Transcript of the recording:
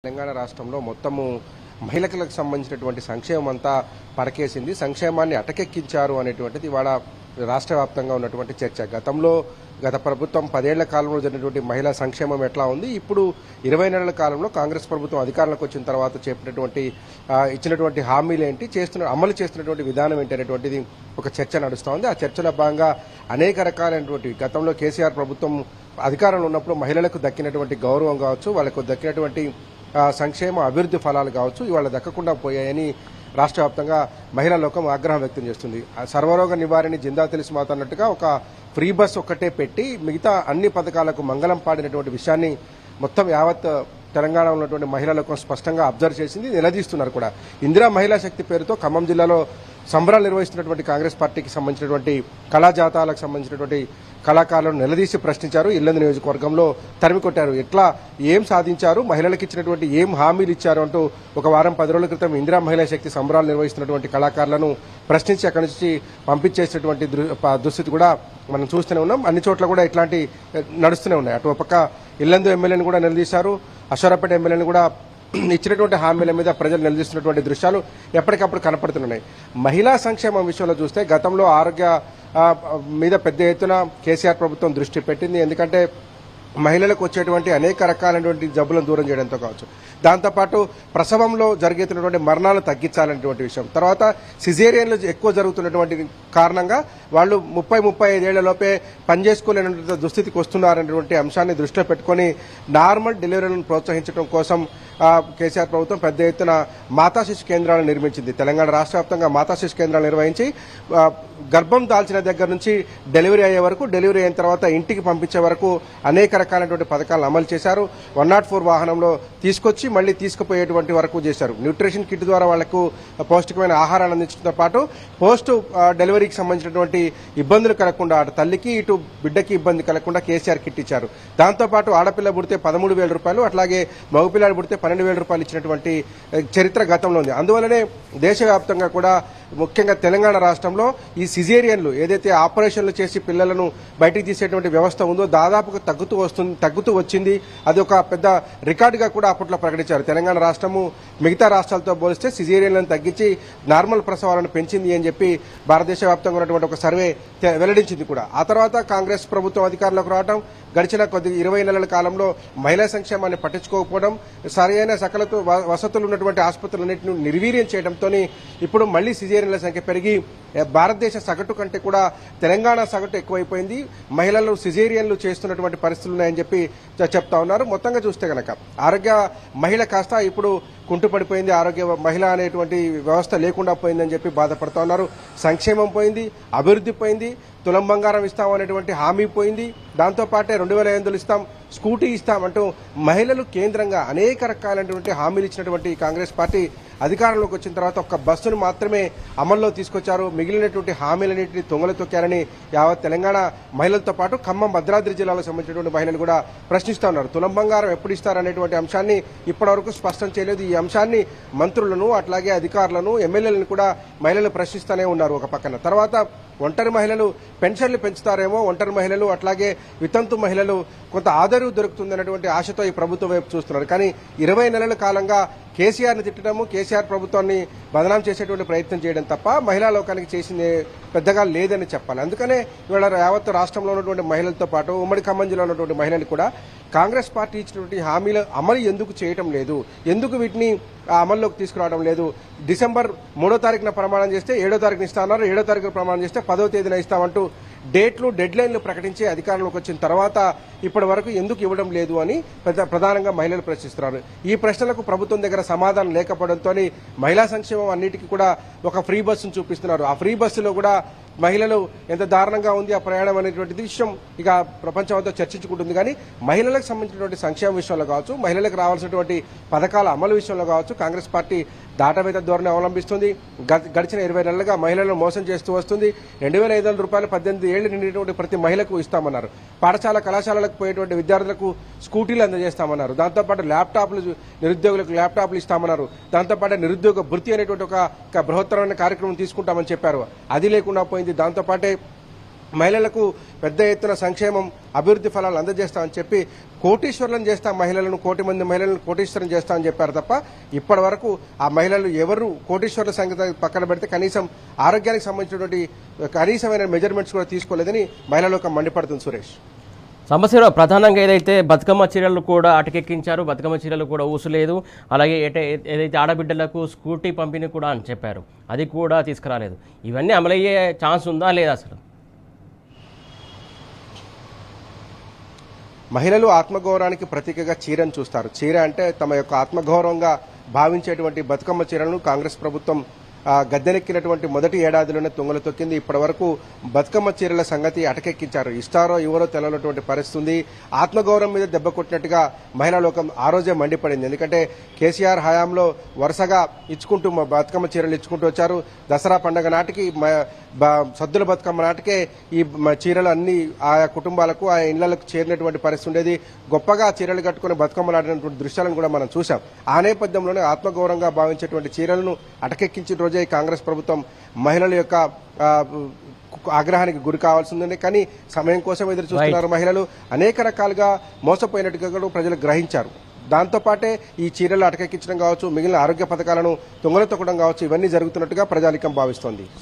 తెలంగాణ రాష్ట్రంలో మొత్తము మహిళలకు సంబంధించినటువంటి సంక్షేమం అంతా పడకేసింది. సంక్షేమాన్ని అటకెక్కించారు అనేటువంటిది ఇవాళ రాష్ట్ర వ్యాప్తంగా ఉన్నటువంటి చర్చ. గత ప్రభుత్వం 10 ఏళ్ల కాలంలో జరిగినటువంటి మహిళా సంక్షేమం ఎట్లా ఉంది, ఇప్పుడు 20 నెలల కాలంలో కాంగ్రెస్ ప్రభుత్వం అధికారంలోకి వచ్చిన తర్వాత చేపట్టినటువంటి ఇచ్చినటువంటి హామీలు ఏంటి, అమలు చేస్తున్నటువంటి విధానం ఏంటి అనేటువంటిది ఒక చర్చ నడుస్తూ ఉంది. ఆ చర్చలో భాగంగా అనేక రకాలైనటువంటి గతంలో కేసీఆర్ ప్రభుత్వం అధికారంలో ఉన్నప్పుడు మహిళలకు దక్కినటువంటి గౌరవం కావచ్చు, వాళ్ళకు దక్కినటువంటి సంక్షేమ అభివృద్ధి ఫలాలు కావచ్చు, ఇవాళ దక్కకుండా పోయాయని రాష్ట్ర వ్యాప్తంగా మహిళా లోకం ఆగ్రహం వ్యక్తం చేస్తుంది. సర్వరోగ నివారణి జిందా తెలిసి మాట్లాడినట్టుగా ఒక ఫ్రీ బస్ ఒక్కటే పెట్టి మిగతా అన్ని పథకాలకు మంగళం పాడినటువంటి విషయాన్ని మొత్తం యావత్ తెలంగాణలో ఉన్నటువంటి మహిళా లోకం స్పష్టంగా అబ్జర్వ్ చేసింది, నిలదీస్తున్నారు కూడా. ఇందిరా మహిళా శక్తి పేరుతో ఖమ్మం జిల్లాలో సంబరాలు నిర్వహిస్తున్నటువంటి కాంగ్రెస్ పార్టీకి సంబంధించినటువంటి కళాజాతాలకు సంబంధించినటువంటి కళాకారులను నిలదీసి ప్రశ్నించారు. ఇల్లందు నియోజకవర్గంలో తరిమికొట్టారు. ఎట్లా ఏం సాధించారు, మహిళలకు ఇచ్చినటువంటి ఏం హామీలు ఇచ్చారు అంటూ ఒక వారం 10 రోజుల క్రితం ఇందిరా మహిళా శక్తి సంబరాలు నిర్వహిస్తున్నటువంటి కళాకారులను ప్రశ్నించి అక్కడి నుంచి పంపించేసినటువంటి దుస్థితి కూడా మనం చూస్తూనే ఉన్నాం. అన్ని చోట్ల కూడా ఇట్లాంటి నడుస్తూనే ఉన్నాయి. అటు ఒక పక్క ఇల్లందు ఎమ్మెల్యేని కూడా నిలదీశారు, అశ్వరాపేట ఎమ్మెల్యేని కూడా ఇచ్చినటువంటి హామీల మీద ప్రజలు నిలదీస్తున్నటువంటి దృశ్యాలు ఎప్పటికప్పుడు కనపడుతున్నాయి. మహిళా సంక్షేమం విషయంలో చూస్తే గతంలో ఆరోగ్య మీద పెద్ద ఎత్తున కేసీఆర్ ప్రభుత్వం దృష్టి పెట్టింది. ఎందుకంటే మహిళలకు వచ్చేటువంటి అనేక రకాలైనటువంటి జబ్బులను దూరం చేయడంతో కావచ్చు, దాంతోపాటు ప్రసవంలో జరిగేటువంటి మరణాలు తగ్గించాలనేటువంటి విషయం, తర్వాత సిజేరియన్లు ఎక్కువ జరుగుతున్నటువంటి కారణంగా వాళ్ళు 30-35 ఏళ్లలోపే పనిచేసుకోలేనటువంటి దుస్థితికి వస్తున్నారనేటువంటి అంశాన్ని దృష్టిలో పెట్టుకుని నార్మల్ డెలివరీలను ప్రోత్సహించడం కోసం కేసీఆర్ ప్రభుత్వం పెద్ద ఎత్తున మాతా శిశు కేంద్రాలను నిర్మించింది. తెలంగాణ రాష్ట్ర వ్యాప్తంగా మాతా శిశు కేంద్రాలు నిర్వహించి గర్భం దాల్చిన దగ్గర నుంచి డెలివరీ అయ్యే వరకు, డెలివరీ అయిన తర్వాత ఇంటికి పంపించే వరకు అనేక రకాలైనటువంటి పథకాలను అమలు చేశారు. 104 వాహనంలో తీసుకొచ్చి మళ్లీ తీసుకుపోయేటువంటి వరకు చేశారు. న్యూట్రిషన్ కిట్ ద్వారా వాళ్లకు పౌష్టికమైన ఆహారాన్ని అందించడంతో పాటు పోస్ట్ డెలివరీకి సంబంధించినటువంటి ఇబ్బందులు కలగకుండా, అటు తల్లికి ఇటు బిడ్డకి ఇబ్బంది కలగకుండా కేసీఆర్ కిట్ ఇచ్చారు. దాంతోపాటు ఆడపిల్ల పుడితే 13,000 రూపాయలు, అట్లాగే మగపిల్లాడు పుడితే 12,000 రూపాయలు ఇచ్చినటువంటి చరిత్ర గతంలో ఉంది. అందువల్లనే దేశవ్యాప్తంగా కూడా ముఖ్యంగా తెలంగాణ రాష్ట్రంలో ఈ సిజేరియన్లు ఏదైతే ఆపరేషన్లు చేసి పిల్లలను బయటికి తీసేటువంటి వ్యవస్థ ఉందో దాదాపుగా తగ్గుతూ వచ్చింది. అది ఒక పెద్ద రికార్డుగా కూడా అప్పట్లో ప్రకటించారు. తెలంగాణ రాష్ట్రము మిగతా రాష్ట్రాలతో పోలిస్తే సిజేరియన్లను తగ్గించి నార్మల్ ప్రసవాలను పెంచింది అని చెప్పి భారతదేశ వ్యాప్తంగా ఉన్నటువంటి ఒక సర్వే వెల్లడించింది కూడా. ఆ తర్వాత కాంగ్రెస్ ప్రభుత్వం అధికారంలోకి రావడం, గడిచిన 20 నెలల కాలంలో మహిళా సంక్షేమాన్ని పట్టించుకోకపోవడం, సరైన సకల వసతులు ఉన్నటువంటి ఆసుపత్రులన్నింటినీ నిర్వీర్యం చేయడంతో ఇప్పుడు మళ్లీ సిజేరియన్ల సంఖ్య పెరిగి భారతదేశ సగటు కంటే కూడా తెలంగాణ సగటు ఎక్కువైపోయింది. మహిళలు సిజేరియన్లు చేస్తున్నటువంటి పరిస్థితులు ఉన్నాయని చెప్పి చెప్తా ఉన్నారు. మొత్తంగా చూస్తే గనక ఆరోగ్య మహిళ కాస్త ఇప్పుడు కుంటుపడిపోయింది, ఆరోగ్య మహిళ అనేటువంటి వ్యవస్థ లేకుండా పోయిందని చెప్పి బాధపడుతూ ఉన్నారు. సంక్షేమం పోయింది, అభివృద్ధి పోయింది, తులం బంగారం ఇస్తామనేటువంటి హామీ పోయింది, దాంతోపాటే 2,500 ఇస్తాం, స్కూటీ ఇస్తామంటూ మహిళలు కేంద్రంగా అనేక రకాలైనటువంటి హామీలు ఇచ్చినటువంటి కాంగ్రెస్ పార్టీ అధికారంలోకి వచ్చిన తర్వాత ఒక్క బస్సును మాత్రమే అమల్లో తీసుకొచ్చారు. మిగిలినటువంటి హామీలన్నింటినీ తొంగలు తొక్కారని యావత్ తెలంగాణ మహిళలతో పాటు ఖమ్మం, భద్రాద్రి జిల్లాలకు సంబంధించినటువంటి మహిళలు కూడా ప్రశ్నిస్తూ ఉన్నారు. తులం బంగారం ఎప్పుడు ఇస్తారనేటువంటి అంశాన్ని ఇప్పటివరకు స్పష్టం చేయలేదు. ఈ అంశాన్ని మంత్రులను, అట్లాగే అధికారులను, ఎమ్మెల్యేలను కూడా మహిళలు ప్రశ్నిస్తూనే ఉన్నారు. ఒక పక్కన తర్వాత ఒంటరి మహిళలు పెన్షన్లు పెంచుతారేమో, ఒంటరి మహిళలు అట్లాగే వితంతు మహిళలు కొంత ఆదరవు దొరుకుతుందనేటువంటి ఆశతో ఈ ప్రభుత్వం వైపు చూస్తున్నారు. కానీ 20 నెలల కాలంగా కేసీఆర్ని తిట్టడము, కేసీఆర్ ప్రభుత్వాన్ని బదనాం చేసేటువంటి ప్రయత్నం చేయడం తప్ప మహిళా లోకానికి చేసింది పెద్దగా లేదని చెప్పాలి. అందుకనే ఇవాళ యావత్ రాష్ట్రంలో ఉన్నటువంటి మహిళలతో పాటు ఉమ్మడి ఖమ్మం జిల్లాలో ఉన్నటువంటి మహిళలు కూడా కాంగ్రెస్ పార్టీ ఇచ్చినటువంటి హామీలు అమలు ఎందుకు చేయటం లేదు, ఎందుకు వీటిని అమల్లోకి తీసుకురావడం లేదు, డిసెంబర్ 3వ తారీఖున ప్రమాణం చేస్తే 7వ తారీఖున ఇస్తామన్నారు, 7వ తారీఖున ప్రమాణం చేస్తే 10వ తేదీన ఇస్తామంటూ డేట్లు, డెడ్ లైన్లు ప్రకటించి అధికారంలోకి వచ్చిన తర్వాత ఇప్పటి వరకు ఎందుకు ఇవ్వడం లేదు అని ప్రధానంగా మహిళలు ప్రశ్నిస్తున్నారు. ఈ ప్రశ్నలకు ప్రభుత్వం దగ్గర సమాధానం లేకపోవడంతో మహిళా సంక్షేమం అన్నిటికీ కూడా ఒక ఫ్రీ బస్సును చూపిస్తున్నారు. ఆ ఫ్రీ బస్సులో కూడా మహిళలు ఎంత దారుణంగా ఉంది ఆ ప్రయాణం అనేటువంటి విషయం ఇక ప్రపంచం అంతా చర్చించుకుంటుంది. కానీ మహిళలకు సంబంధించినటువంటి సంక్షేమ విషయంలో కావచ్చు, మహిళలకు రావాల్సినటువంటి పథకాల అమలు విషయంలో కావచ్చు కాంగ్రెస్ పార్టీ దాటవేత ధోరణి అవలంబిస్తుంది. గడిచిన 20 నెలలుగా మహిళలను మోసం చేస్తూ వస్తుంది. 2,500 రూపాయలు 18 ఏళ్లు నిండినటువంటి ప్రతి మహిళకు ఇస్తామన్నారు. పాఠశాల కళాశాలలకు పోయేటువంటి విద్యార్థులకు స్కూటీలు అందజేస్తామన్నారు. దాంతోపాటు నిరుద్యోగులకు ల్యాప్టాప్లు ఇస్తామన్నారు. దాంతోపాటు నిరుద్యోగ భృతి అనేటువంటి ఒక బృహత్తరమైన కార్యక్రమం తీసుకుంటామని చెప్పారు. అది లేకుండా పోయింది. దాంతోపాటే మహిళలకు పెద్ద ఎత్తున సంక్షేమం, అభివృద్ధి ఫలాలు అందజేస్తామని చెప్పి కోటీశ్వరులను చేస్తా మహిళలను 1 కోటి మంది మహిళలను కోటీశ్వరం చేస్తా అని చెప్పారు తప్ప ఇప్పటి వరకు ఆ మహిళలు ఎవరు కోటీశ్వరుల సంగతి పక్కన పెడితే కనీసం ఆరోగ్యానికి సంబంధించినటువంటి కనీసమైన మెజర్మెంట్స్ కూడా తీసుకోలేదని మహిళా లోకం మండిపడుతుంది. సురేష్, సమస్యలో ప్రధానంగా ఏదైతే బతుకమ్మ చీరలు కూడా అటకెక్కించారు, బతుకమ్మ చీరలు కూడా ఊసలేదు, అలాగే ఏదైతే ఆడబిడ్డలకు స్కూటీ పంపిణీ కూడా అని చెప్పారు, అది కూడా తీసుకురాలేదు. ఇవన్నీ అమలయ్యే ఛాన్స్ ఉందా లేదా? అసలు మహిళలు ఆత్మగౌరవానికి ప్రతీకగా చీరను చూస్తారు. చీర అంటే తమ యొక్క ఆత్మగౌరవంగా భావించేటువంటి బతుకమ్మ చీరలను కాంగ్రెస్ ప్రభుత్వం గద్దెనెక్కినటువంటి మొదటి ఏడాదిలోనే తుంగలు తొక్కింది. ఇప్పటి వరకు బతుకమ్మ చీరల సంగతి అటకెక్కించారు. ఇస్తారో ఎవరో తెలియనటువంటి పరిస్థితి ఉంది. ఆత్మగౌరవం మీద దెబ్బ కొట్టినట్టుగా మహిళా లోకం ఆ రోజే మండిపడింది. ఎందుకంటే కేసీఆర్ హయాంలో వరుసగా ఇచ్చుకుంటూ బతుకమ్మ చీరలు ఇచ్చుకుంటూ వచ్చారు. దసరా పండుగ నాటికి సద్దుల బతుకమ్మ నాటికే ఈ చీరలు అన్ని ఆయా కుటుంబాలకు ఆయా ఇళ్లకు చేరినటువంటి పరిస్థితి ఉండేది. గొప్పగా చీరలు కట్టుకుని బతుకమ్మలు ఆడినటువంటి దృశ్యాలను కూడా మనం చూసాం. ఆ నేపథ్యంలోనే ఆత్మగౌరవంగా భావించేటువంటి చీరలను అటకెక్కించిన రోజే కాంగ్రెస్ ప్రభుత్వం మహిళల యొక్క ఆగ్రహానికి గురి కావాల్సి ఉందండి. కానీ సమయం కోసం ఎదురు చూస్తున్నారు మహిళలు. అనేక రకాలుగా మోసపోయినట్టుగా కూడా ప్రజలు గ్రహించారు. దాంతోపాటే ఈ చీరలు అటకెక్కించడం కావచ్చు, మిగిలిన ఆరోగ్య పథకాలను తుంగలు తొక్కడం కావచ్చు, ఇవన్నీ జరుగుతున్నట్టుగా ప్రజానికం భావిస్తోంది.